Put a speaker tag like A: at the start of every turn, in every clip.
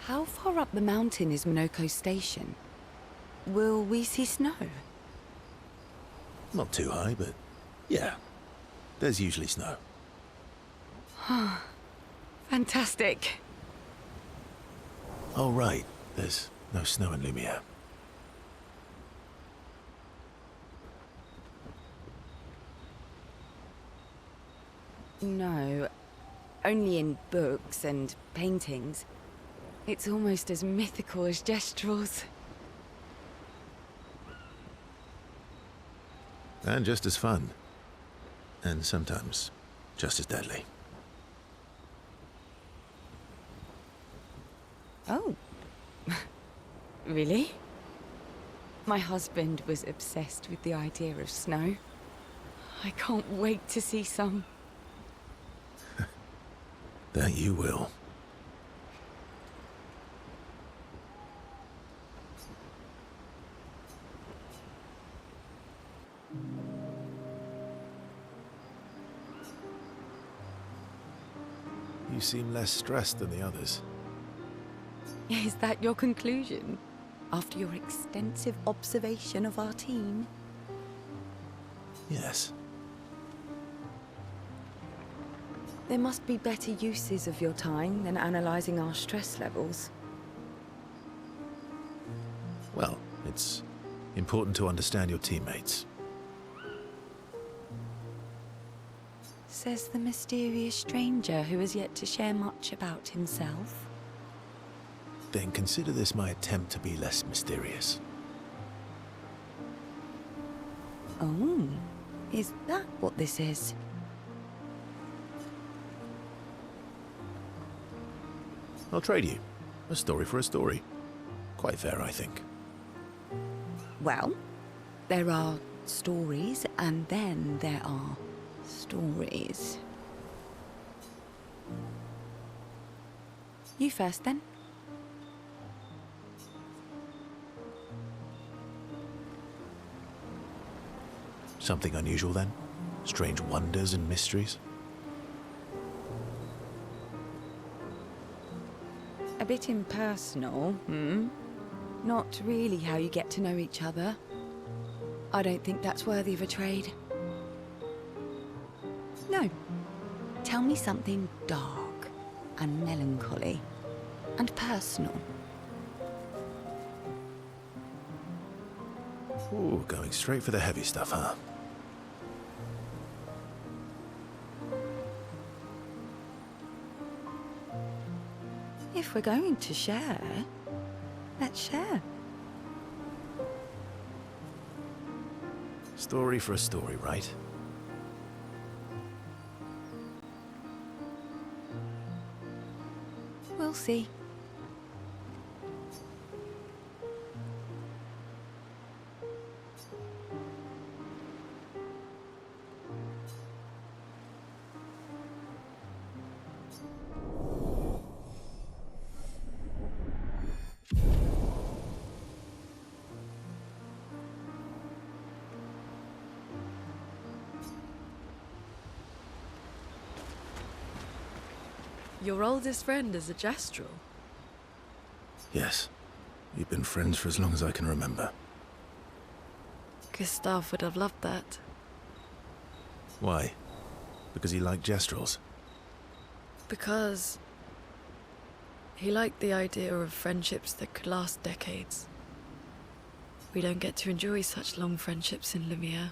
A: How far up the mountain is Minoko Station? Will we see snow?
B: Not too high, but yeah, there's usually snow.
A: Fantastic.
B: Oh, right, there's no snow in Lumiere.
A: No, only in books and paintings. It's almost as mythical as Gestrels.
B: And just as fun. And sometimes just as deadly.
A: Oh. Really? My husband was obsessed with the idea of snow. I can't wait to see some.
B: That you will. You seem less stressed than the others.
A: Is that your conclusion? After your extensive observation of our team?
B: Yes.
A: There must be better uses of your time than analyzing our stress levels.
B: Well, it's important to understand your teammates.
A: Says the mysterious stranger who has yet to share much about himself.
B: Then consider this my attempt to be less mysterious.
A: Oh, is that what this is?
B: I'll trade you. A story for a story. Quite fair, I think.
A: Well, there are stories, and then there are stories. You first, then.
B: Something unusual, then? Strange wonders and mysteries?
A: A bit impersonal, hmm? Not really how you get to know each other. I don't think that's worthy of a trade. No. Tell me something dark and melancholy and personal.
B: Ooh, going straight for the heavy stuff, huh?
A: If we're going to share, let's share.
B: Story for a story, right?
A: We'll see.
C: Your oldest friend is a Gestrel.
B: Yes. You've been friends for as long as I can remember.
C: Gustav would have loved that.
B: Why? Because he liked Gestrels?
C: Because he liked the idea of friendships that could last decades. We don't get to enjoy such long friendships in Lumiere.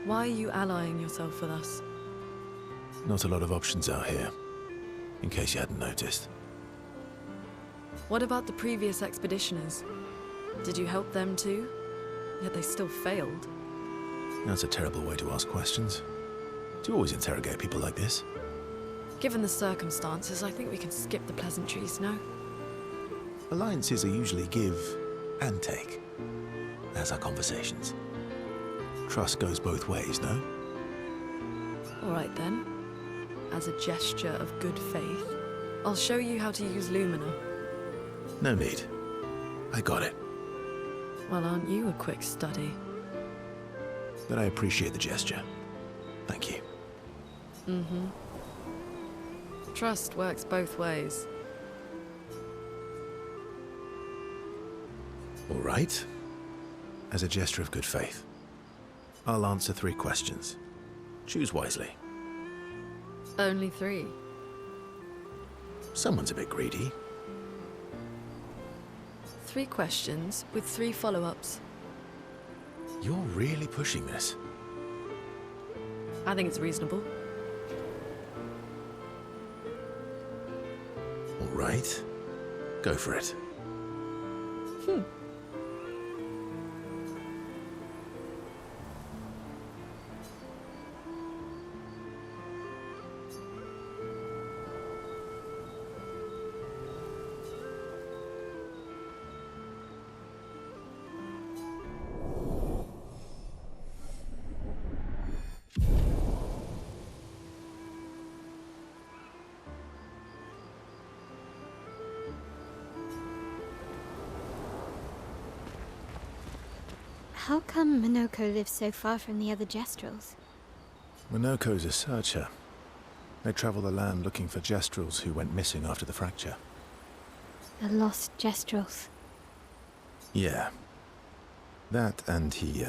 C: Why are you allying yourself with us?
B: Not a lot of options out here, in case you hadn't noticed.
C: What about the previous expeditioners? Did you help them too? Yet they still failed.
B: That's a terrible way to ask questions. Do you always interrogate people like this?
C: Given the circumstances, I think we can skip the pleasantries, no?
B: Alliances are usually give and take, as are conversations. Trust goes both ways, no?
C: All right then. As a gesture of good faith, I'll show you how to use Lumina.
B: No need. I got it.
C: Well, aren't you a quick study?
B: But I appreciate the gesture. Thank you.
C: Mm-hmm. Trust works both ways.
B: All right. As a gesture of good faith, I'll answer 3 questions. Choose wisely.
C: Only 3.
B: Someone's a bit greedy.
C: 3 questions with 3 follow-ups.
B: You're really pushing this.
C: I think it's reasonable.
B: All right. Go for it.
D: How come Minoko lives so far from the other Jestrels?
B: Minoko's a searcher. They travel the land looking for Jestrels who went missing after the fracture.
D: The lost Jestrels.
B: Yeah. That and he,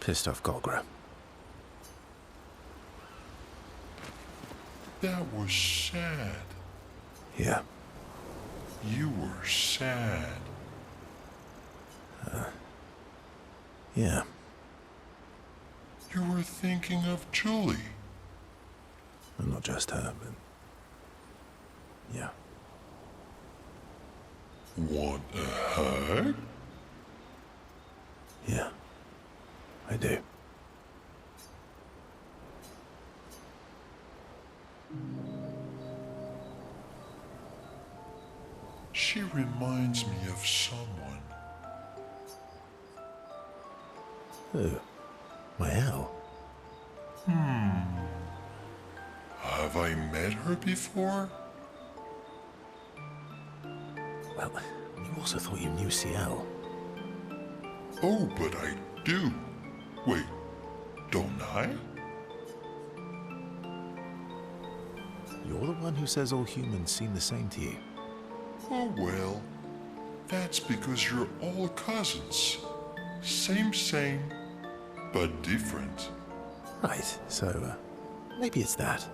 B: pissed off Golgra.
E: That was sad.
B: Yeah.
E: You were sad.
B: Yeah.
E: You were thinking of Julie.
B: And not just her, but... yeah.
E: Want a hug?
B: Yeah. I do.
E: She reminds me of someone.
B: Who? Well.
E: Have I met her before?
B: Well, you also thought you knew CL.
E: Oh, but I do. Wait, don't I?
B: You're the one who says all humans seem the same to you.
E: Oh well, that's because you're all cousins. Same, but different.
B: Right, so, maybe it's that.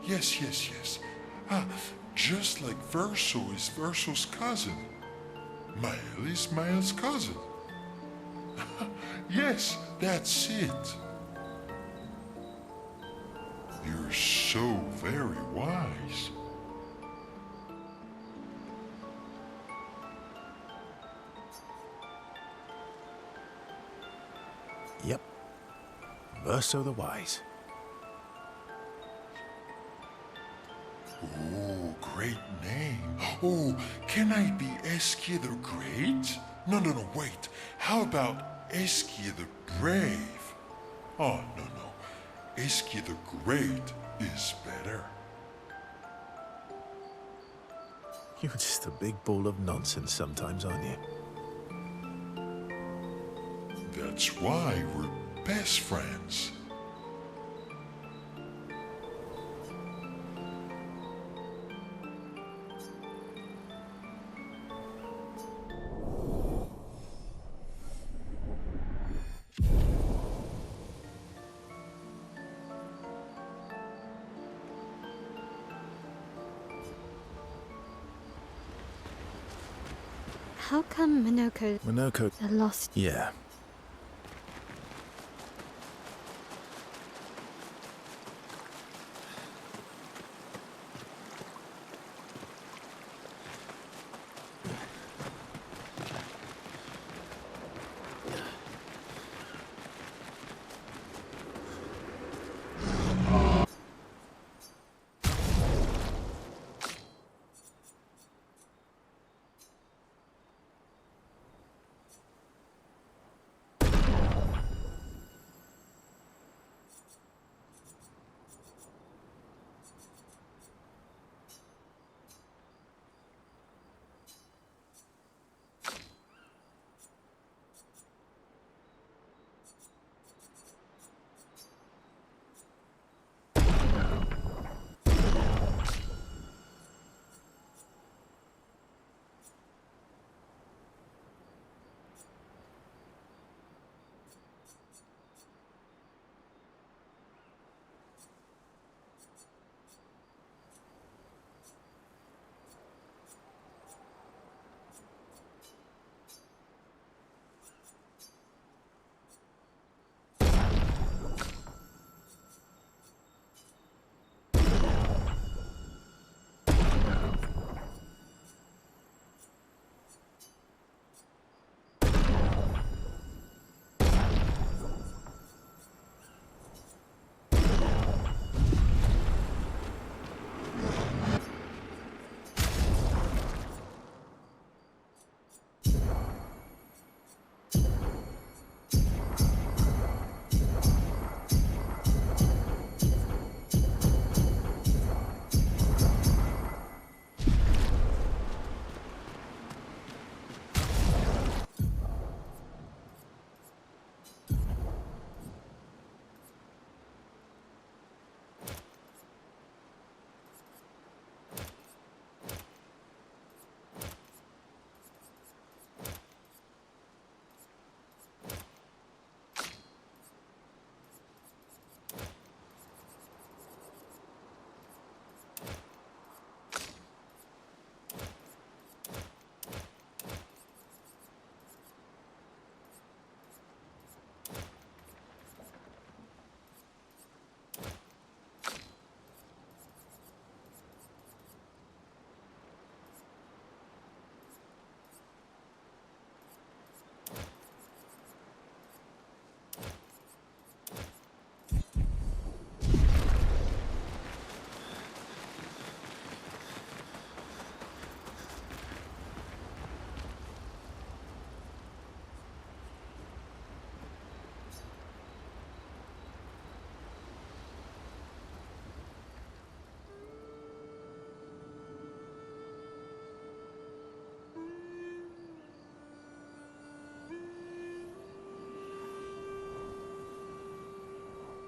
E: Yes. Just like Verso is Verso's cousin. Mael is Mael's cousin. Yes, that's it. You're so very wise.
B: Yep. Verso the Wise.
E: Oh, great name. Oh, can I be Eskia the Great? No, wait. How about Eskia the Brave? Oh, no. Eskia the Great is better.
B: You're just a big ball of nonsense sometimes, aren't you?
E: That's why we're best friends.
D: How come Minoko...
B: Minoko...
D: the lost...
B: Yeah.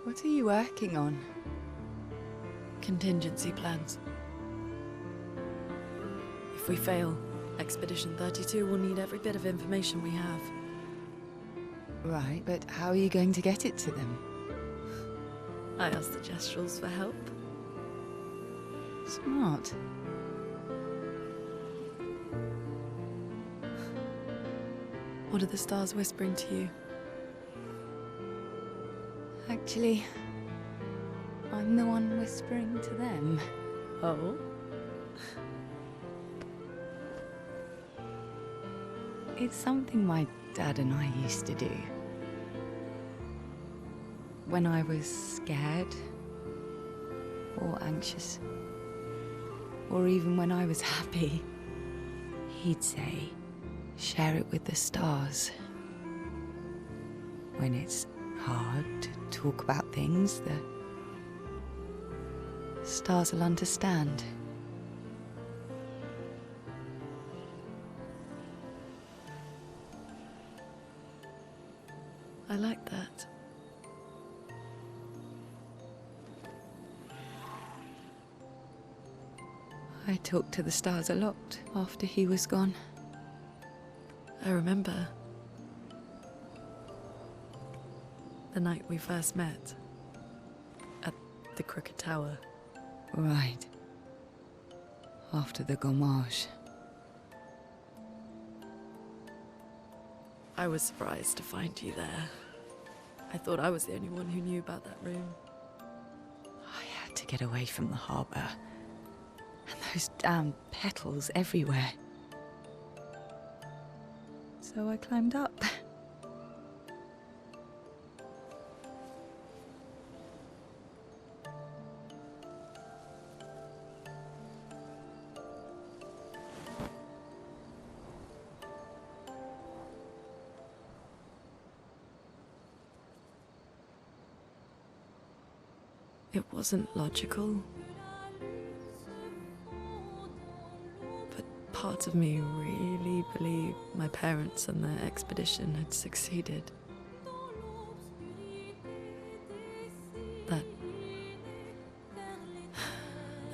A: What are you working on?
C: Contingency plans. If we fail, Expedition 32 will need every bit of information we have.
A: Right, but how are you going to get it to them?
C: I asked the Gestrals for help.
A: Smart.
C: What are the stars whispering to you?
A: Actually, I'm the one whispering to them.
C: Oh?
A: It's something my dad and I used to do. When I was scared, or anxious, or even when I was happy, he'd say, share it with the stars. When it's hard to talk about things, the stars will understand.
C: I like that.
A: I talked to the stars a lot after he was gone.
C: I remember the night we first met at the Crooked Tower.
A: Right. After the gommage.
C: I was surprised to find you there. I thought I was the only one who knew about that room.
A: I had to get away from the harbour. And those damn petals everywhere. So I climbed up.
C: It wasn't logical. But part of me really believed my parents and their expedition had succeeded.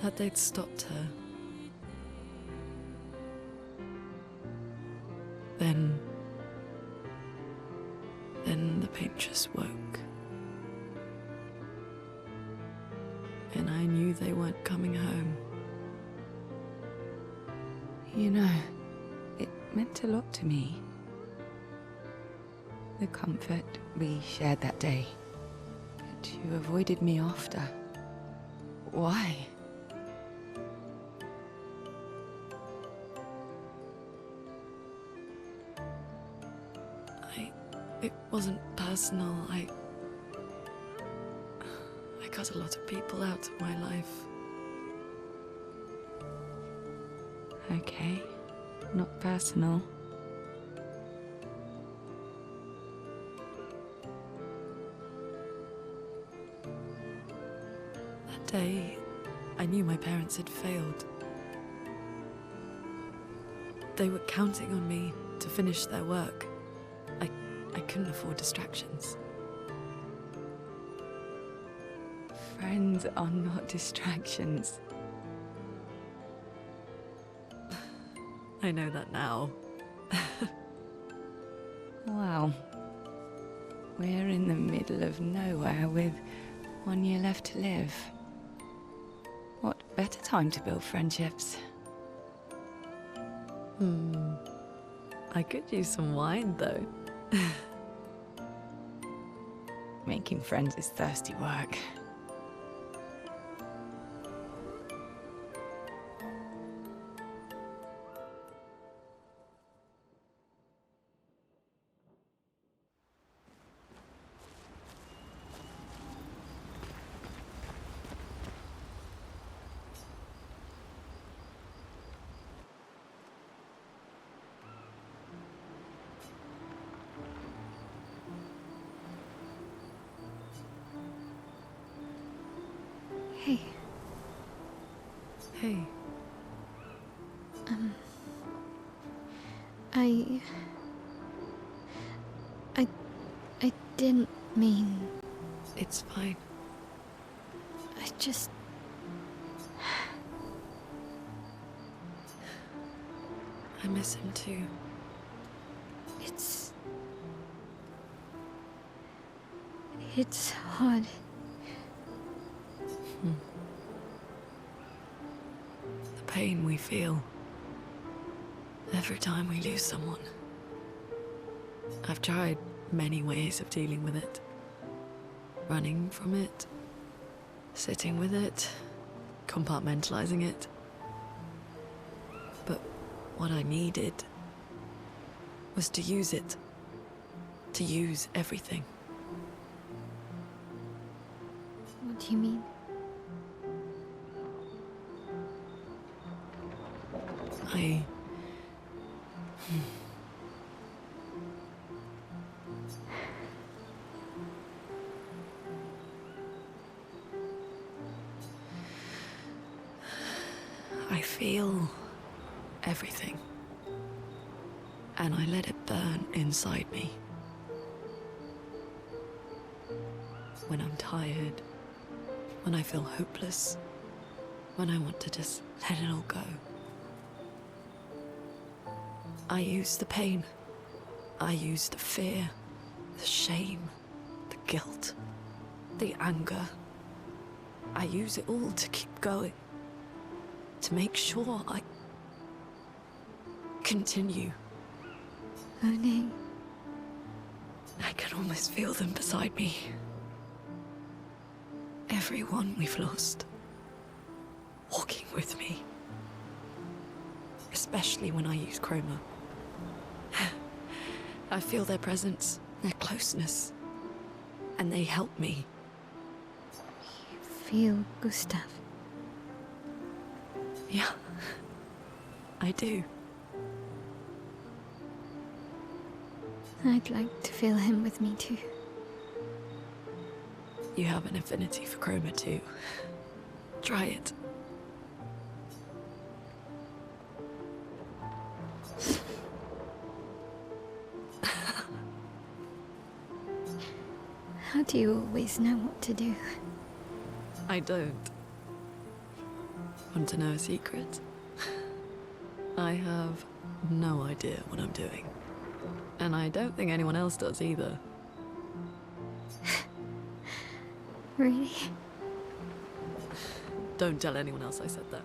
C: That they'd stopped her. Then the paintress woke. And I knew they weren't coming home.
A: You know, it meant a lot to me. The comfort we shared that day. But you avoided me after. Why?
C: It wasn't personal. I cut a lot of people out of my life.
A: Okay, not personal.
C: That day, I knew my parents had failed. They were counting on me to finish their work. I couldn't afford distractions.
A: Friends are not distractions.
C: I know that now.
A: Wow. We're in the middle of nowhere with 1 year left to live. What better time to build friendships?
C: I could use some wine, though.
A: Making friends is thirsty work.
D: Hey,
C: Hey,
D: I didn't mean...
C: It's fine.
D: I just...
C: I miss him too.
D: It's hard.
C: The pain we feel every time we lose someone. I've tried many ways of dealing with it. Running from it, sitting with it, compartmentalizing it. But what I needed was to use it. To use everything.
D: What do you mean?
C: I feel everything. And I let it burn inside me. When I'm tired, when I feel hopeless, when I want to just let it all go. I use the pain. I use the fear, the shame, the guilt, the anger. I use it all to keep going. To make sure I continue.
D: Oh no.
C: I can almost feel them beside me. Everyone we've lost. Walking with me. Especially when I use chroma. I feel their presence, their closeness. And they help me.
D: You feel Gustav?
C: Yeah, I do.
D: I'd like to feel him with me too.
C: You have an affinity for chroma too. Try it.
D: How do you always know what to do?
C: I don't. Want to know a secret? I have no idea what I'm doing. And I don't think anyone else does either.
D: Really?
C: Don't tell anyone else I said that.